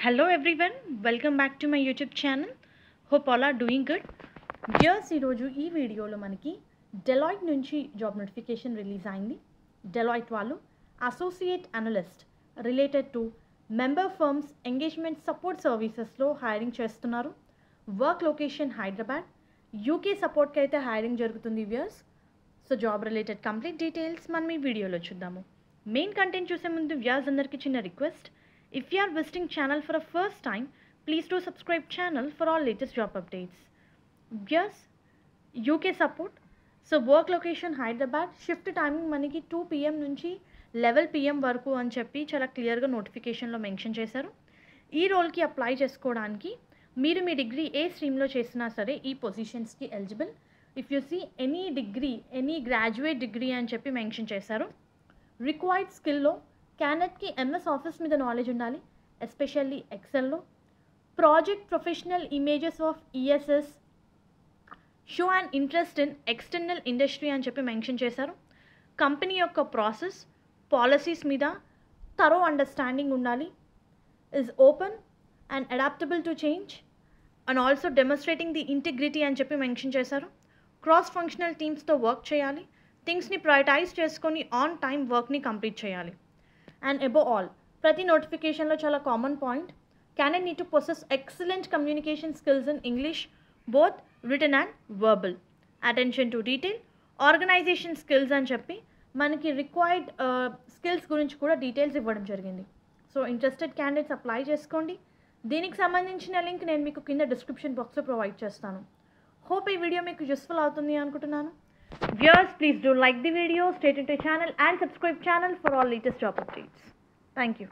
Hello everyone, welcome back to my YouTube channel. Hope all are doing good. Viewers, ఈరోజు ఈ వీడియోలో మనకి Deloitte నుంచి జాబ్ నోటిఫికేషన్ రిలీజ్ అయింది. డెలాయిట్ వాళ్ళు associate analyst related to member firms engagement support సర్వీసెస్లో hiring చేస్తున్నారు. Work location Hyderabad, UK సపోర్ట్కి అయితే హైరింగ్ జరుగుతుంది viewers. So job related complete details మనం ఈ వీడియోలో చూద్దాము. మెయిన్ కంటెంట్ చూసే ముందు వ్యూయర్స్ అందరికీ చిన్న request, if you are visiting channel for a first time, please do subscribe channel for all latest job updates. Yes, UK support. So work location Hyderabad, shift timing మనకి 2 PM నుంచి 11 PM వరకు అని చెప్పి చాలా క్లియర్గా నోటిఫికేషన్లో మెన్షన్ చేశారు. ఈ రోల్కి అప్లై చేసుకోవడానికి మీరు మీ డిగ్రీ ఏ స్ట్రీమ్లో చేసినా సరే ఈ పొజిషన్స్కి eligible. If you see any degree, any graduate degree అని చెప్పి మెన్షన్ చేశారు. రిక్వైర్డ్ స్కిల్లో క్యాండిడేట్కి ఎంఎస్ ఆఫీస్ మీద నాలెడ్జ్ ఉండాలి, ఎస్పెషల్లీ ఎక్సెల్లో. Project professional images of ESS, show and interest in external industry అని చెప్పి మెన్షన్ చేశారు. కంపెనీ యొక్క ప్రాసెస్, పాలసీస్ మీద థరో అండర్స్టాండింగ్ ఉండాలి. Is open and adaptable to change and also demonstrating the integrity అని చెప్పి మెన్షన్ చేశారు. క్రాస్ ఫంక్షనల్ టీమ్స్తో వర్క్ చేయాలి, థింగ్స్ని ప్రయారిటైజ్ చేసుకొని ఆన్ టైం వర్క్ని కంప్లీట్ చేయాలి. అండ్ అబోవ్ ఆల్, ప్రతి నోటిఫికేషన్లో చాలా common point, candidate need to possess excellent communication skills in English, both written and verbal. Attention to detail, organization skills అని చెప్పి మనకి రిక్వైర్డ్ స్కిల్స్ గురించి కూడా డీటెయిల్స్ ఇవ్వడం జరిగింది. సో ఇంట్రెస్టెడ్ క్యాండిడేట్స్ అప్లై చేసుకోండి. దీనికి సంబంధించిన లింక్ నేను మీకు కింద డిస్క్రిప్షన్ బాక్స్లో ప్రొవైడ్ చేస్తాను. హోప్ ఈ వీడియో మీకు యూస్ఫుల్ అవుతుంది అనుకుంటున్నాను. Viewers, please do like the video, stay tuned to the channel and subscribe channel for all latest job updates. Thank you.